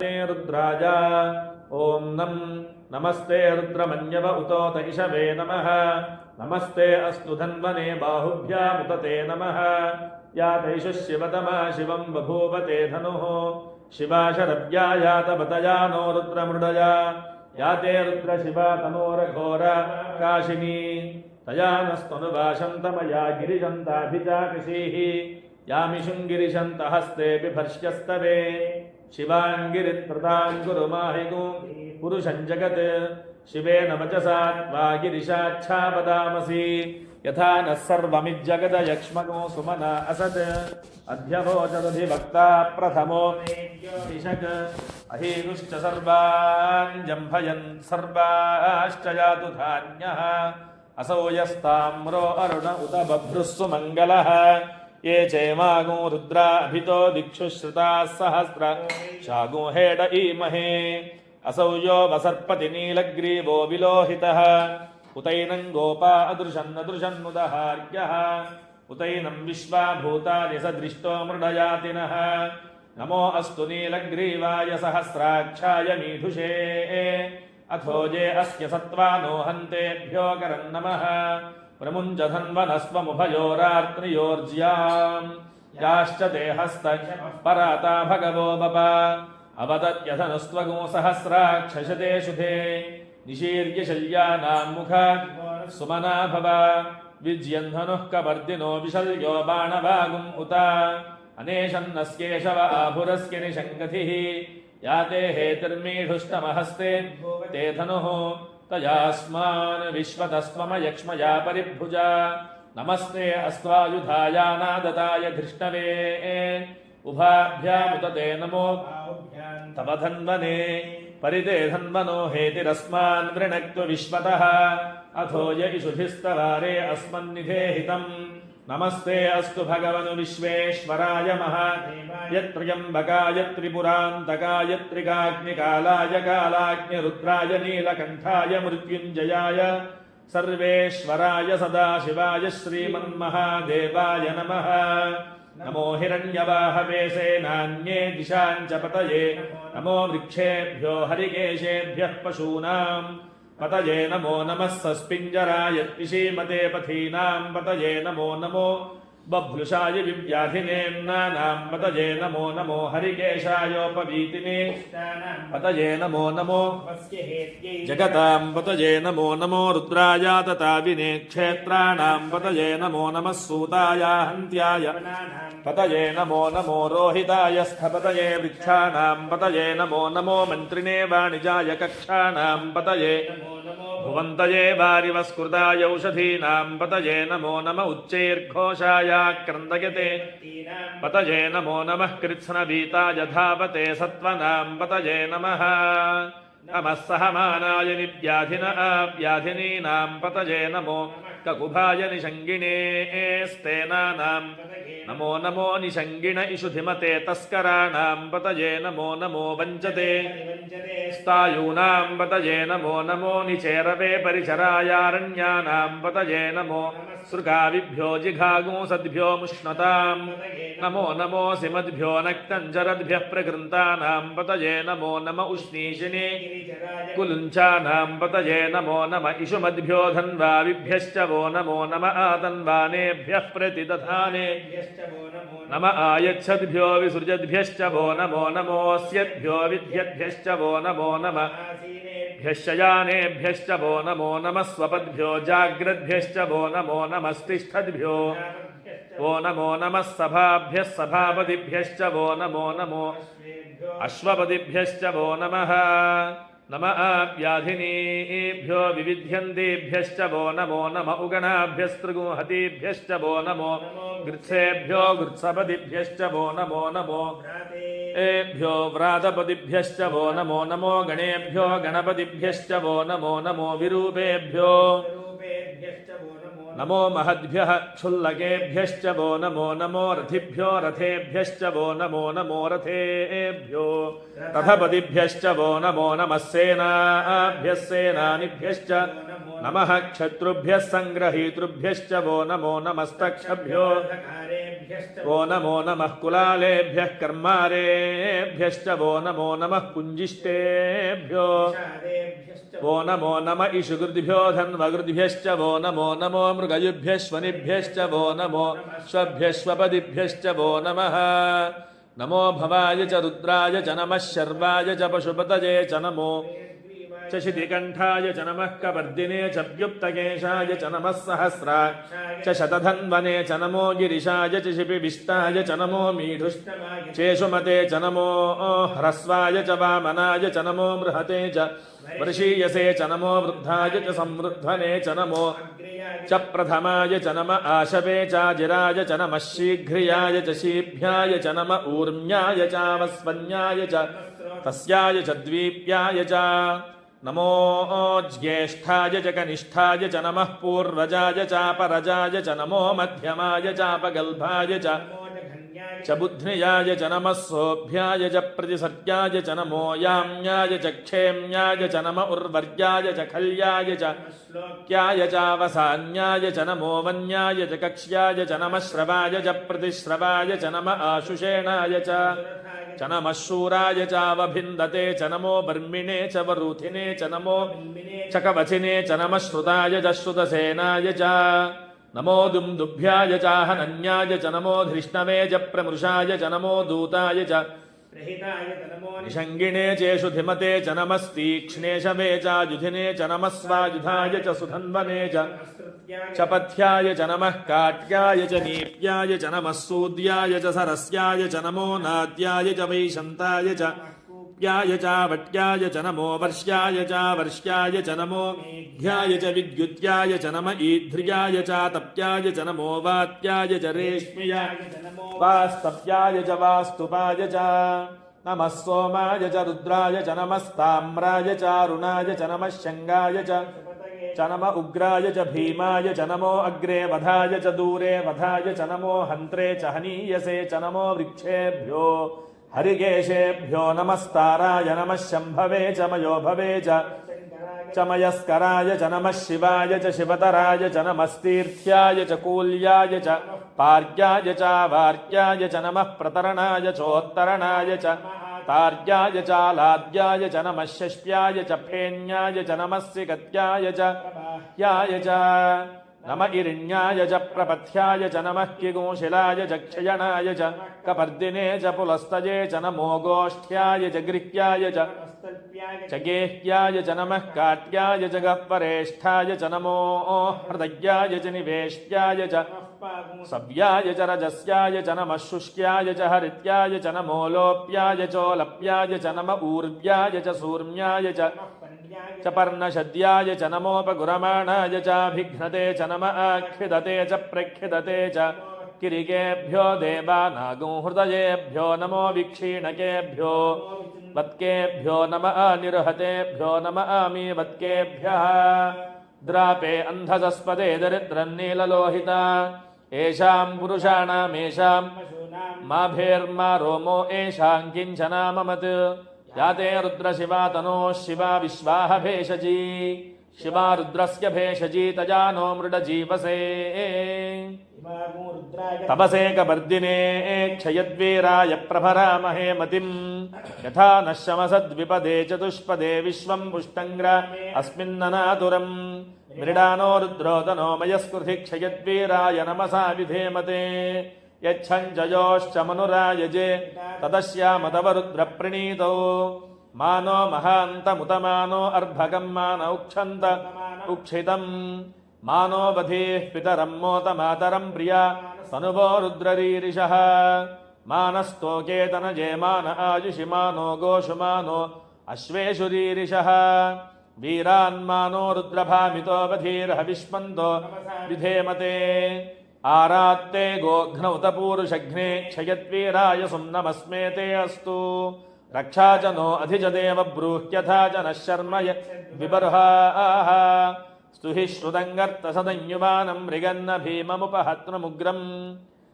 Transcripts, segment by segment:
रुद्राय ओं नमस्ते रुद्रमन्यव उतोत इषवे नमः नमस्ते अस्तु धन्वने बाहुभ्यामुत ते नमः या तैषु शिवतमा शिवं बभूवते धनुः शिवा शरव्या यातपतया नो रुद्रमृडया या ते रुद्रशिवा तनोरघोर काशिनी तया नस्तनुभाषन्तमया गिरिशन्ताभिचाकशीः यामिषुङ्गिरिशन्तहस्ते बिभर्ष्यस्तवे शिवाङ्गिरित्रतां कुरु माहिगुं पुरुषं जगत् शिवेन वचसा त्वा गिरिशाच्छापदामसि यथा नः सर्वमिज्जगदयक्ष्मगो सुमना असत् अध्यवोचदधिभक्ता प्रथमो ऋषक् अहीनुश्च सर्वान् जम्भयन् सर्वाश्च यातु धान्यः असौ यस्ताम्रो अरुण उत बभ्रुः सुमङ्गलः ये चेमागो रुद्राभितो दिक्षु श्रुताः सहस्र शागो हेड ईमहे असौ यो वसर्पति नीलग्रीवो विलोहितः उतैनं गोपा अदृशन्नदृशन्नुदहार्यः उतैनं विश्वाभूतानि सदृष्टो मृडयातिनः नमो अस्तु नीलग्रीवाय सहस्राक्षाय मीढुषे अथो ये अस्य सत्त्वानो हन्तेभ्यो करन्नमः प्रमुञ्चधन्वनस्वमुभयोरार्त्रियोर्ज्याम् याश्च ते हस्त पराता भगवो बप अवदत्यधनुस्त्वगो सहस्राक्षशते शुधे निशीर्य शल्यानां मुख सुमना भव विज्यन्धनुः कपर्दिनो विशल्यो बाणवागुम् उत अनेशन्नस्येषव आभुरस्य निशङ्गतिः याते हेतिर्मीढुष्टमहस्ते ते धनुः तयास्मान् विश्वतस्मम यक्ष्मया परिभुजा नमस्ते अस्त्वायुधायानादताय धृष्णवे उभाभ्यामुतते नमो तव धन्वने परिते धन्वनो हेतिरस्मान् वृणक्तु विश्वतः अथो य इषुधिस्तवारे अस्मन्निधेहितम् नमस्ते अस्तु भगवनु विश्वेश्वराय महादेवाय त्र्यम्बकाय त्रिपुरान्तकाय त्रिकाग्निकालाय कालाग्निरुद्राय नीलकण्ठाय मृत्युञ्जयाय सर्वेश्वराय सदाशिवाय श्रीमन्महादेवाय नमः नमो हिरण्यवाहवे सेनान्ये दिशाञ्च पतये नमो वृक्षेभ्यो हरिकेशेभ्यः पशूनाम् पतये नमो नमः सस्पिञ्जराय पिशीमते पथीनां पतये नमो नमो बभ्लुषाय विव्याधिनेम्नानां पतये नमो नमो हरिकेशायोपवीतिने पतये नमो नमो जगतां पतये नमो नमो रुद्राय तताविने क्षेत्राणां पतये नमो नमः सूताय हन्त्याय पतये नमो नमो रोहिताय स्थपतये वृक्षाणां पतये नमो नमो मन्त्रिणे वाणिजाय कक्षाणां पतये भुवन्तये वारिवस्कृताय औषधीनां पतये नमो नम उच्चैर्घोषाय क्रन्दयते पतये नमो नमः कृत्स्नवीताय धावते सत्त्वनां पतये नमः नमः सहमानाय निव्याधिन व्याधिनीनां पतये नमो ककुभाय निषङ्गिणे स्तेनानां नमो नमो निषङ्गिण इषुधिमते तस्कराणां पतये नमो नमो वञ्चते स्तायूनां पतये नमो नमो निचेरवे परिचरायारण्यानां पतये नमो सृगाविभ्यो जिघागुंसद्भ्यो मुष्णतां नमो नमो सिमद्भ्यो नक्तञ्जरद्भ्यः प्रकृन्तानां पतये नमो नम उष्णीषिणे कुलुञ्चानां पतये नमो नम इषुमद्भ्यो धन्वाविभ्यश्च वो नमो नम आतन्वानेभ्यः प्रतिदधाने नम आयच्छद्भ्यो विसृजद्भ्यश्च वो नमो नमोऽस्यद्भ्यो विद्यद्भ्यश्च वो नमो नम शयानेभ्यश्च वो नमो नमः स्वपद्भ्यो जाग्रद्भ्यश्च वो नमो नमस्तिष्ठद्भ्यो वो नमो नमः सभाभ्यः सभापतिभ्यश्च वो नमो नमो अश्वपतिभ्यश्च वो नमः नम व्याधिनीभ्यो विविध्यन्तेभ्यश्च वो नमो नम उगणाभ्यस्त्रिगुहतीभ्यश्च वो नमो गृत्सेभ्यो गृत्सपतिभ्यश्च वो नमो नमो एभ्यो व्रातपतिभ्यश्च वो नमो नमो गणेभ्यो गणपतिभ्यश्च वो नमो नमो विरूपेभ्यो नमो महद्भ्यः क्षुल्लकेभ्यश्च वो नमो नमो रथिभ्यो रथेभ्यश्च वो नमो नमो रथेभ्यो रथपतिभ्यश्च वो नमो नमः सेनाभ्यः सेनानिभ्यश्च नमः क्षत्रुभ्यः सङ्ग्रहीतृभ्यश्च वो नमो नमस्तक्षभ्यो वो नमो नमः कुलालेभ्यः कर्मारेभ्यश्च वो नमो नमः कुञ्जिष्टेभ्यो वो नमो नम इषुकृतिभ्यो धन्वकृतिभ्यश्च वो नमो नमो मृगयुभ्यश्वनिभ्यश्च वो नमो श्वभ्यश्वपदिभ्यश्च वो नमः नमो भवाय च रुद्राय च नमः शर्वाय च पशुपतये च नमो च शितिकण्ठाय च नमः कवर्दिने च व्युक्तकेशाय च नमः सहस्राय च शतधन्वने च नमो गिरिशाय च शिपिविष्टाय च नमो मीढुश्चेषुमते च नमो ह्रस्वाय च वामनाय च नमो बृहते च वर्षीयसे च नमो वृद्धाय च संवृद्धने च नमो च प्रथमाय च नम आशवे चाजिराय च नमः शीघ्रियाय च शीभ्याय च नम ऊर्म्याय चावस्वन्याय च तस्याय च द्वीप्याय च नमो ज्येष्ठाय च कनिष्ठाय च नमः पूर्वजाय चापरजाय च नमो मध्यमाय चापगल्भाय च बुध्नियाय च नमः सोऽभ्याय च प्रतिसर्याय च नमो याम्याय च क्षेम्याय च नम उर्वर्याय च खल्याय च श्लोक्याय चावसान्याय च नमो वन्याय च कक्ष्याय च नमः श्रवाय च प्रतिश्रवाय च नम आशुषेणाय च नमः शूराय चावभिन्दते च नमो बर्मिणे च वरूथिने च नमो चकवचिने च नमः श्रुताय च श्रुतसेनाय च नमो दुम्दुभ्याय चाहनन्याय च नमो धृष्णवे च प्रमृषाय च नमो दूताय च निषङ्गिणे चेषु धिमते च नमस्तीक्ष्णेशवे चायुधिने च नमः स्वायुधाय च सुधन्वने च पथ्याय च नमः काट्याय च नीप्याय च नमः सूद्याय च सरस्याय च नमो नाद्याय च वैशन्ताय च व्याय चावट्याय च नमो वर्ष्याय चावर्ष्याय च नमो ध्याय च विद्युत्याय च नम ईध्र्याय चातप्याय च नमो वात्याय च रेश्म्याय च नमो वास्तव्याय च वास्तुपाय च नमः सोमाय च रुद्राय च नमस्ताम्राय चारुणाय च नमः शङ्गाय च नम उग्राय च भीमाय च नमो अग्रे वधाय च दूरे वधाय च नमो हन्त्रे च हनीयसे च नमो वृक्षेभ्यो हरिकेशेभ्यो नमस्ताराय नमः शम्भवे च मयोभवे च मयस्कराय च नमः शिवाय च शिवतराय च नमस्तीर्थ्याय च कूल्याय च पार्याय च वार्याय च नमः प्रतरणाय चोत्तरणाय च तार्याय चालाद्याय च नमः षष्ट्याय च फेन्याय च नमः सिकत्याय च याय च नम इरिण्याय च प्रपथ्याय च नमः किगुंशिलाय च क्षयणाय च कपर्दिने च पुलस्तये च नमो गोष्ठ्याय च गृह्याय च गेह्याय च नमः काट्याय च गह्वरेष्ठाय च नमो हृदयाय च निवेष्ट्याय च सव्याय च रजस्याय च नमः शुष्क्याय च हरित्याय च नमो लोप्याय चोलप्याय च नम ऊर्व्याय च सूर्म्याय च पर्णशद्याय च नमोपगुरमाणाय चाभिघ्नते च नम आख्यदते च प्रख्यदते च किरिकेभ्यो देवानागुंहृदयेभ्यो नमो विक्षीणकेभ्यो वत्केभ्यो नम अनिर्हतेभ्यो नम आमीवत्केभ्यः द्रापे अन्धसस्पदे दरिद्रन्नीललोहिता येषां पुरुषाणामेषां माभेर्मा रोमो येषां किञ्चनाममत् याते रुद्रशिवा तनोः शिवा विश्वाह भेषजी शिवा रुद्रस्य भेषजी तया नो मृडजीवसे तपसे कपर्दिने क्षयद्वीराय प्रभरामहे मतिम् यथा नः शमसद्विपदे चतुष्पदे विश्वं पुष्टङ्ग्र अस्मिन्ननातुरम् मृडानो रुद्रोदनो मयस्कृति क्षयद्वीराय नमसा विधेमते यच्छञ्जयोश्च मनुरायजे तदस्यामतवरुद्रप्रणीतौ मानो महान्तमुतमानो अर्भकम् मान उक्षन्त उक्षितम् मानो बधीः पितरम् मोतमातरम् प्रिया तनुवो रुद्ररीरिषः मानस्तोकेतनजे मान आयुषि मानो गोषु मानो अश्वेषु रीरिषः वीरान्मानो रुद्रभामितो बधीर्हविष्मन्तो विधेमते आरात्ते गोघ्नौतपूरुषघ्ने क्षयद्वीराय सुम्नमस्मेते अस्तु रक्षा च नो अधिजदेव ब्रूह्यथा च नः शर्म विबर्हाः स्तुहि श्रुतङ्गर्तसदञ्युवानं मृगन्न भीममुपहत्नमुग्रम्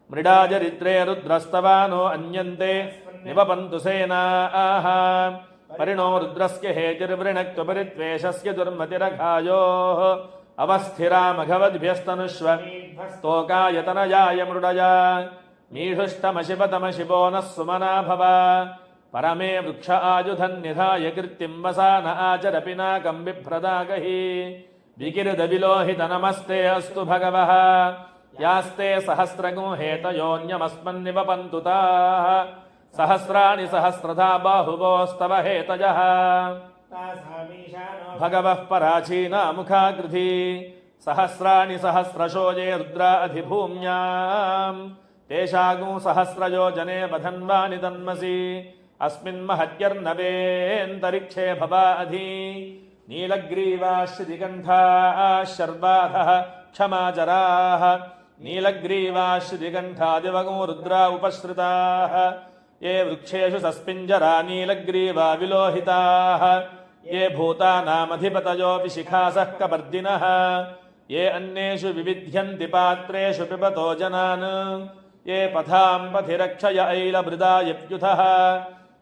मृडाजरित्रे रुद्रस्तवानो अन्यन्ते निपपन्तु सेनाः परिणो रुद्रस्य हेतिर्वृणक्त्वपरित्वेषस्य दुर्मतिरघायोः अवस्थिरामघवद्भ्यस्तनुष्व स्तोकायतनयाय मृडया मीषुष्टमशिवतमशिवो नः सुमना भव परमे वृक्ष आयुधन्निधाय कृत्तिं वसान आचर पिनाकं बिभ्रदागहि विकिरदविलोहित नमस्ते अस्तु भगवः यास्ते सहस्रगो हेतयोऽन्यमस्मन्निव पन्तु ताः सहस्राणि सहस्रधा बाहुवोस्तव हेतजः भगवः पराचीना मुखाकृधि सहस्राणि सहस्रशो ये रुद्रा अधिभूम्याम् तेषागुं सहस्रयोजने वधन्वानि तन्मसि अस्मिन् महत्यर्नवेऽन्तरिक्षे भवा अधि नीलग्रीवाश्रितिकण्ठाः शर्वाधः क्षमाचराः नीलग्रीवाश्रितिकण्ठादिवगो रुद्रा उपश्रिताः ये वृक्षेषु सस्पिञ्जरा नीलग्रीवा विलोहिताः ये भूतानामधिपतयो विशिखासः कपर्दिनः ये अन्येषु विविध्यन्ति पात्रेषु पिबतो जनान् ये पथां पथि रक्षय ऐलभृदायप्युथः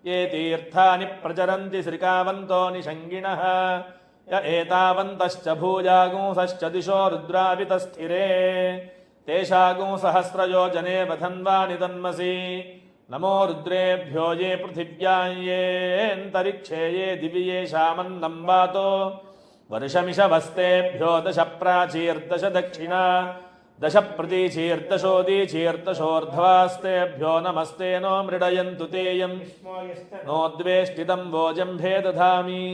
ये तीर्थानि प्रचरन्ति श्रिकावन्तो निषङ्गिणः य एतावन्तश्च भूजागुंसश्च दिशो रुद्रावितस्थिरे तेषागुं सहस्रयोजने वधन्वानि तन्मसि नमो रुद्रेभ्यो ये पृथिव्यां येऽन्तरिक्षे ये दिवि येषामन्नं वातो वर्षमिषवस्तेभ्यो दश प्राचीर्दश दक्षिणा दश प्रतीचीर्दशोदीचीर्दशोर्ध्वास्तेभ्यो नमस्ते नो मृडयन्तु तेयं नो द्वेष्टितं वोजम्भे दधामि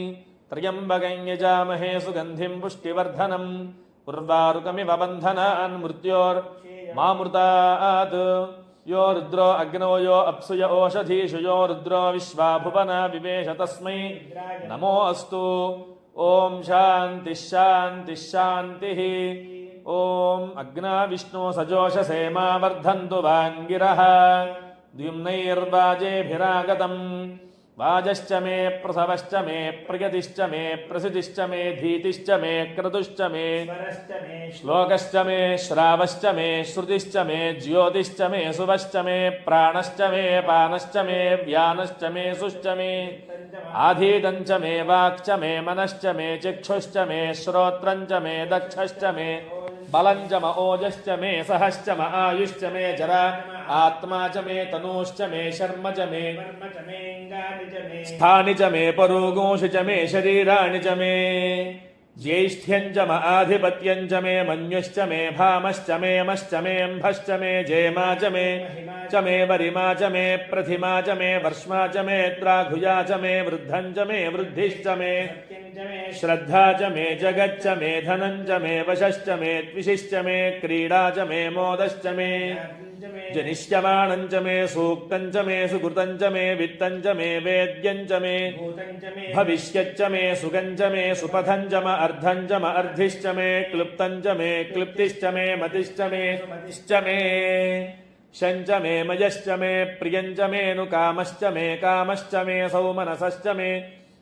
त्र्यम्बकं यजामहे सुगन्धिं पुष्टिवर्धनं उर्वारुकमिव बन्धनान् मृत्योर्मामृतात् यो रुद्रो अग्नौ यो अप्सुय ओषधीषु यो रुद्रो विश्वाभुवना विवेश तस्मै नमो अस्तु ओम शांति शांति शांतिः ओम अग्ना विष्णु सजोषसे मा वर्धन्तु वाङ्गिरः द्युम्नैर्वाजेभिरागतम् वाजश्च मे प्रसवश्च मे प्रयतिश्च मे प्रसिद्धिश्च मे धीतिश्च मे क्रतुश्च मे श्लोकश्च मे श्रावश्च मे श्रुतिश्च मे ज्योतिश्च मे शुभश्च मे प्राणश्च मे पानश्च मे व्यानश्च मे सुश्च मे आधीतञ्च मे वाक्च मे मनश्च मे चक्षुश्च मे श्रोत्रञ्च मे दक्षश्च मे बलञ्च म ओजश्च मे सहश्च म आयुश्च मे जरा आत्मा च मे तनूश्च मे शर्म च मे स्थानि च मे परोगोषि च मे शरीराणि च मे ज्येष्ठ्यं च म आधिपत्यं च मे मन्युश्च मे भामश्च मे यमश्च मे अम्भश्च मे जेमा च मे वरिमा च मे प्रथिमा च मे वर्ष्मा च मे द्राघुया च मे वृद्धं च मे वृद्धिश्च मे श्रद्धा च मे जगच्च मे धनं च मे वशश्च मे द्विषिश्च मे क्रीडा च मे मोदश्च मे जनिष्यमाणं च मे सूक्तं च मे सुकृतं च मे वित्तं च मे वेद्यं च मे भविष्यच्च मे सुगं च मे सुपथं च म अर्धं च म अर्धिश्च मे क्लुप्तं च मे क्लुप्तिश्च मे मतिश्च मे मतिश्च मे शञ्च मे मयश्च मे प्रियं च मे नुकामश्च मे कामश्च मे सौमनसश्च मे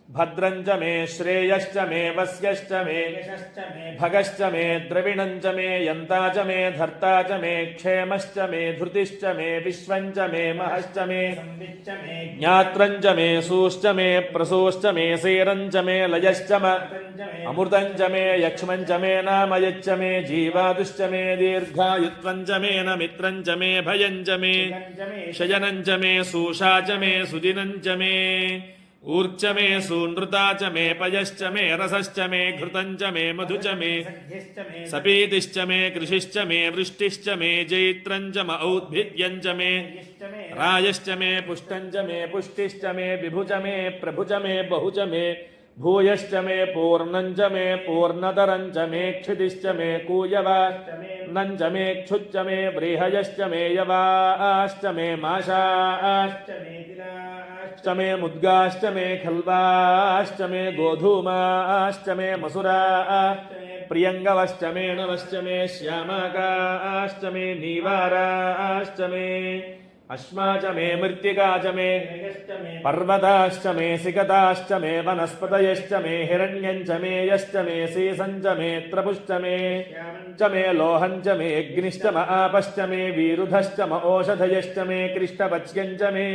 भद्रं च मे श्रेयश्च मे वस्यश्च मे भगश्च मे द्रविणं च मे यन्ता च मे धर्ता च मे क्षेमश्च मे धृतिश्च मे विश्वं च मे महश्च मे ज्ञात्रं च मे सूश्च मे प्रसूश्च मे सेरं च मे लयश्च म अमृतं च मे यक्ष्मं च मे नामयच्च मे जीवादुश्च मे दीर्घायुत्वं च मे नमित्रं च मे भयं च मे शयनं च मे सूषा च मे सुदिनं च मे ऊर्च मे सूनृता च मे पयश्च मे रसश्च मे घृतं च मे मधु च मे सपीतिश्च मे कृषिश्च मे वृष्टिश्च मे जैत्रं च म औद्भिद्यं च मे रायश्च मे पुष्टं च मे पुष्टिश्च मे विभु च मे प्रभु च मे बहु च मे भूयश्च मे पूर्णं च मे पूर्णतरं च मे क्षितिश्च मे कूयवानं च मे क्षुच्च मे बृहयश्च मे यवाश्च मे माशाश्च मे मुद्गाश्च मे खल्वाश्च मे गोधूमाश्च मे मसुराश्च प्रियङ्गवश्च मे नवश्च मे श्यामाकाश्च मे नीवाराश्च मे अश्मा च मे मृत्तिका च मे पर्वताश्च मे सिकताश्च मे वनस्पतयश्च मे हिरण्यं च मे यश्च मे सीसं च मे त्रपुश्च मे च मे लोहं च मे अग्निश्च म आपश्च मे वीरुधश्च म ओषधयश्च मे कृष्टपच्यं च मे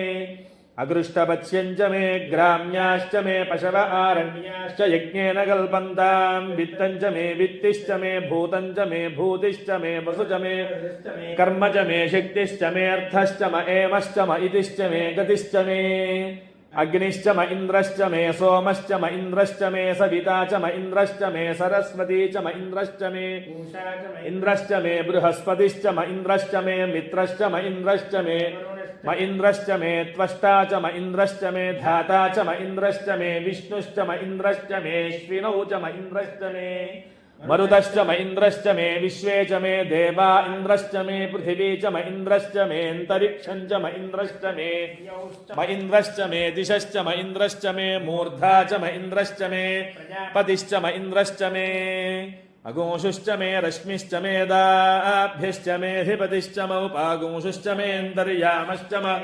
अगृष्टवत्स्यञ्च मे ग्राम्याश्च मे पशव आरण्याश्च यज्ञेन कल्पन्ताम् वित्तञ्च मे वित्तिश्च मे भूतञ्च मे भूतिश्च मे वसुच मे कर्म च मे शक्तिश्च मे अर्थश्च म एमश्च म इतिश्च मे गतिश्च मे अग्निश्च म इन्द्रश्च मे सोमश्च म इन्द्रश्च मे सविता च म इन्द्रश्च मे सरस्वती च म इन्द्रश्च मे इन्द्रश्च मे बृहस्पतिश्च म इन्द्रश्च मे मित्रश्च म इन्द्रश्च मे इन्द्रश्च मे त्वष्टा च म इन्द्रश्च मे धाता च म इन्द्रश्च मे विष्णुश्च म इन्द्रश्च मे श्विनौ च म इन्द्रश्च मे मरुतश्च म इन्द्रश्च मे विश्वे च मे देवा इन्द्रश्च मे पृथिवी च म इन्द्रश्च मे अन्तरिक्षं च म इन्द्रश्च मे इन्द्रश्च मे दिशश्च म इन्द्रश्च मे मूर्धा च म इन्द्रश्च मे पतिश्च म इन्द्रश्च मे अगुंशुश्च मे रश्मिश्च मे दाभ्यश्च मेऽधिपतिश्च मौपागुंशुश्च मेऽन्तर्यामश्च म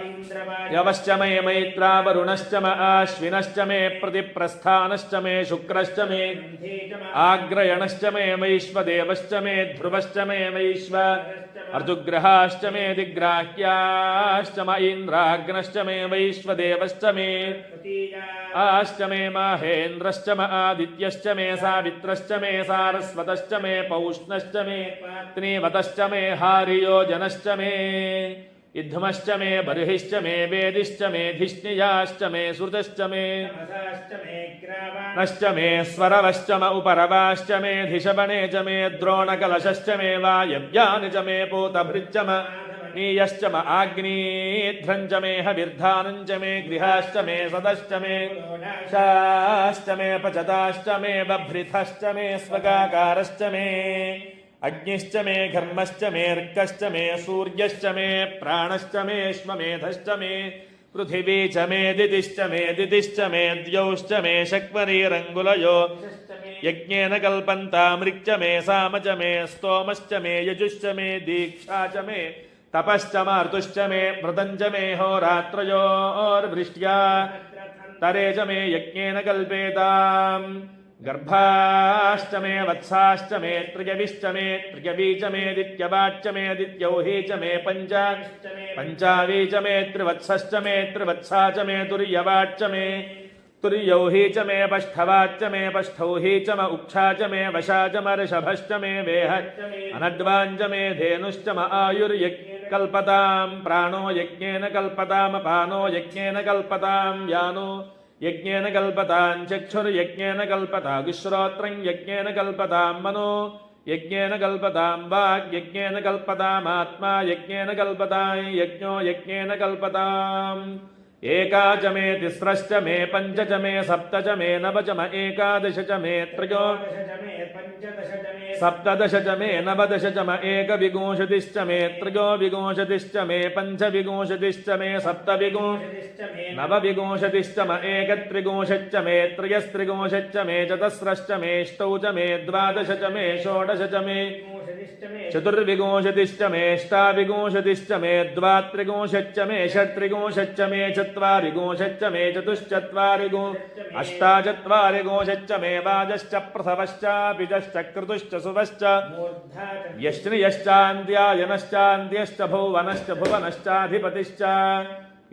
यवश्च मे मैत्रा वरुणश्च म आश्विनश्च मे प्रतिप्रस्थानश्च मे शुक्रश्च मे आग्रयणश्च मे वैश्वदेवश्च मे ध्रुवश्च मे वैश्व अर्जुग्रहाश्च मे दिग्राह्याश्च म इन्द्राग्नश्च मे वैश्वदेवश्च मे आश्च मे माहेन्द्रश्च म आदित्यश्च मे सावित्रश्च मे सारस्वतश्च मे पौष्णश्च मे त्रिवतश्च मे हारियोजनश्च मे इद्धमश्च मे बर्हिश्च मे वेदिश्च मे धिष्णियाश्च मे श्रुतश्च मे नश्च मे स्वरवश्च म उपरवाश्च मे धिषवणे च मे द्रोणकलशश्च मे वायव्यानि च मे पूतभृच्च म नीयश्च म आग्नेध्रञ्च मे हविर्धानञ्च मे गृहाश्च मे सदश्च मे शाश्च मे पचताश्च मे बभृथश्च मे स्वगाकारश्च मे अग्निश्च मे घर्मश्च मे अर्कश्च मे सूर्यश्च मे प्राणश्च मे श्वमेधश्च मे पृथिवी च मे दितिश्च मे द्यौश्च मे शक्वरीरङ्गुलयो यज्ञेन कल्पन्तामृक्च मे साम च मे स्तोमश्च मे यजुश्च मे दीक्षा च मे तपश्च मार्तुश्च मे व्रतञ्च मे होरात्रयोर्वृष्ट्या तरे च मे यज्ञेन कल्पेताम् गर्भाश्च मे वत्साश्च मे त्रियविश्च मे त्रियवी च मे दित्यवाच्च मे दित्यौही च मे पञ्चावी च मे त्रिवत्सश्च मे त्रिवत्सा च मे तुर्यवाच्च मे तुर्यौही च मे पष्ठवाच्च मे पष्ठौही च म उक्षा च मे वशा च म ऋषभश्च मे वेह अनड्वाञ्च मे धेनुश्च म आयुर्यज्ञेन कल्पताम् प्राणो यज्ञेन कल्पताम् अपानो यज्ञेन कल्पताम् व्यानो यज्ञेन कल्पताम् चक्षुर्यज्ञेन कल्पताम् श्रोत्रं यज्ञेन कल्पताम् मनो यज्ञेन कल्पताम् वाक् यज्ञेन कल्पताम् आत्मा यज्ञेन कल्पताम् यज्ञो यज्ञेन कल्पताम् एका च मे तिस्रश्च मे पञ्च च मे सप्त च मे नव च म एकादश च मे त्रयो सप्तदश च मे नवदश च म एकविंशतिश्च मे त्रयोविंशतिश्च मे पञ्चविंशतिश्च मे सप्तविंशतिश्च मे नवविंशतिश्च म एकत्रिंशच्च मे त्रयस्त्रिंशच्च मे चतस्रश्च मे अष्टौ च मे द्वादश च मे षोडश च मे चतुर्विंशतिश्च मे अष्टाविंशतिश्च मे द्वात्रिंशच्च मे षट्त्रिंशच्च मे चत्वारिंशच्च मे अष्टाचत्वारिंशच्च मे वाजश्च प्रसवश्चापिजश्च क्रतुश्च सुवश्च यश्चान्द्यायनश्चान्द्यश्च भुवनश्च भुवनश्चाधिपतिश्च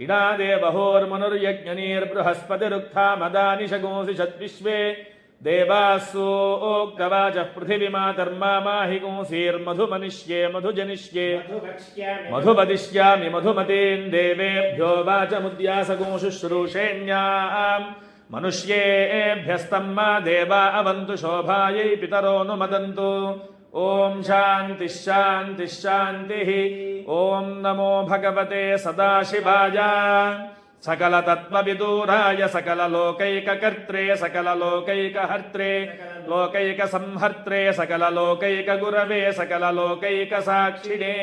इडादेवहोर्मनुर्यज्ञनीर्बृहस्पतिरुक्था मदानि शगोंसि षद्विश्वे देवासोक्तवाचः पृथिवीमातर्मा माहि गोंसीर्मधुमनिष्ये मधुजनिष्ये मधुवदिष्यामि मधुमतीन् देवेभ्यो वाचमुद्यासगोंशुश्रूषेण्याम् मनुष्येभ्यस्तम्मा देवा अवन्तु शोभायै पितरो नुमदन्तु ओम शान्तिः शान्तिः शान्तिः। ओम नमो भगवते सदाशिवाय सकलतत्त्वविदूराय सकललोकैककर्त्रे सकललोकैकहर्त्रे लोकैकसंहर्त्रे सकललोकैकगुरवे सकललोकैकसाक्षिणे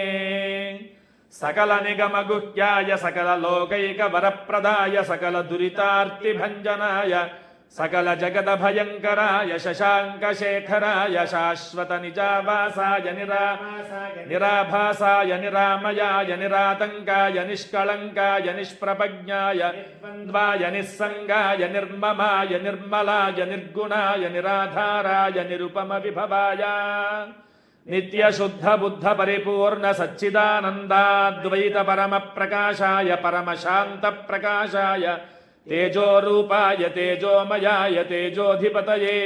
सकलनिगमगुह्याय सकललोकैकवरप्रदाय सकलदुरितार्तिभञ्जनाय सकलजगदभयङ्कराय शशाङ्कशेखराय शाश्वतनिजावासाय निराभासाय निरामयाय निरातङ्काय निष्कळङ्काय निष्प्रपज्ञाय द्वाय निस्सङ्गाय निर्ममाय निर्मलाय निर्गुणाय निराधाराय निरुपमविभवाय नित्यशुद्धबुद्धपरिपूर्णसच्चिदानन्दाद्वैतपरमप्रकाशाय परमशान्तप्रकाशाय तेजोरूपाय तेजोमयाय तेजोधिपतये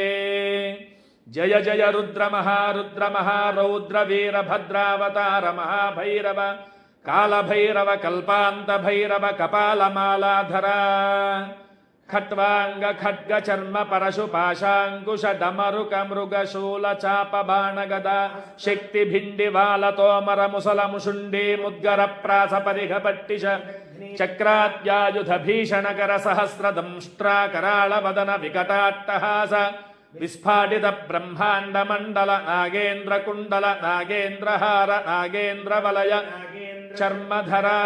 जय जय रुद्रमहारौद्रवीरभद्रावतार महाभैरव कालभैरव कल्पान्तभैरव कपालमालाधरा खट्वांग खड्ग चर्म परशुपाशांकुश डमरुक मृग शूल चाप बाण गदा शक्ति भिंडी वाल तोमर मुसल मुशुंडी मुद्गर प्रास परिघ पट्टिश चक्राद्यायुध भीषण कर सहस्र दंष्ट्रा कराल वदन विकटाट्टहास विस्फाटित ब्रह्मांड मंडल नागेन्द्र कुंडल नागेन्द्रहार नागेन्द्र वलय चर्मधरा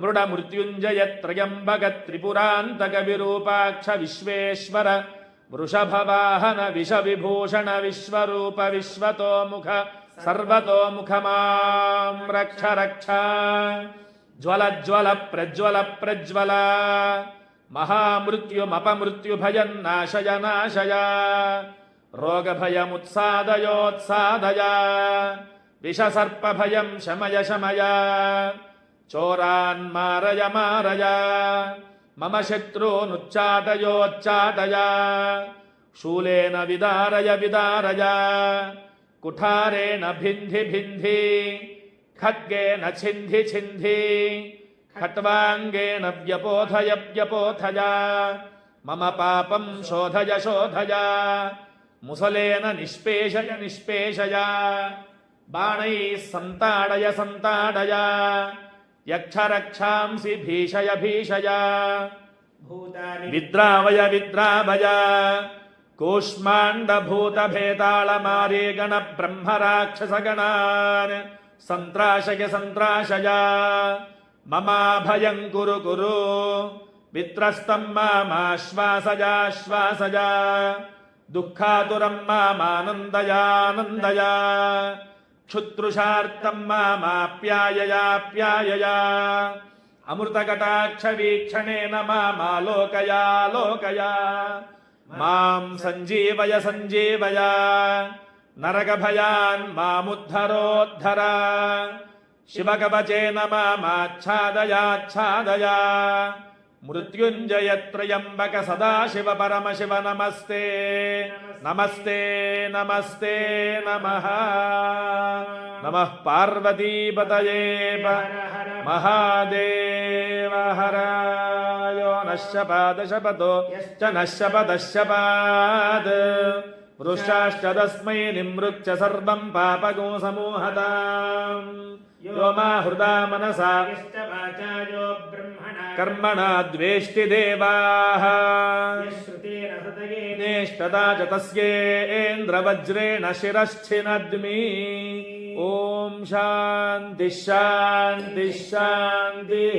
मृड मृत्युंजय त्रयंबक त्रिपुरांतक विरूपाक्ष विश्वेश्वर वृषभवाहन विष विभूषण विश्वरूप विश्वतोमुख सर्वतोमुख मां रक्ष रक्ष ज्वल ज्वल प्रज्वल प्रज्वल महामृत्युमपमृत्यु भयं नाशय नाशय रोग भयमुत्सादयोत्सादय विषसर्प भयं शमय शमय चोरान् मारय मारय मम शत्रूनुच्चाटयोच्चाटय शूलेन विदारय विदारय कुठारेण भिन्धि भिन्धि खड्गेन छिन्धि छिन्धि खट्वांगेन व्यपोथय व्यपोथय मम पापं शोधय शोधय मुसलेन निष्पेषय निष्पेषय बाणैः सन्ताडय सन्ताडय यक्षरक्षांसि भीषय भीषय विद्रावय विद्रावय कूष्माण्ड भूत भेताल मारे गण ब्रह्म राक्षस गणान् सन्त्राशय सन्त्राशय ममाभयं कुरु कुरु वित्रस्तं मामाश्वासयाश्वासय दुःखातुरं मामानन्दयानन्दय क्षुत्रुषार्तं मामाप्याययाप्यायय अमृतकटाक्षवीक्षणेन मामालोकयालोकय मां सञ्जीवय सञ्जीवय नरकभयान् मामुद्धरोद्धर शिवकवचेन मामाच्छादयाच्छादय मृत्युञ्जय त्र्यम्बक सदाशिव परमशिव नमस्ते नमस्ते नमस्ते नमः नमः पार्वतीपतये महादेव हर यो नश्यपादशपतो च नश्यपदश्यपाद् वृषाश्च तस्मै निमृच्य सर्वं पापगो समूहताम् यो माहृदा मनसा कर्मणा द्वेष्टि देवाः नेष्टदा च तस्येन्द्रवज्रेण शिरश्छिनद्मि ॐ शान्तिः शान्तिः शान्तिः।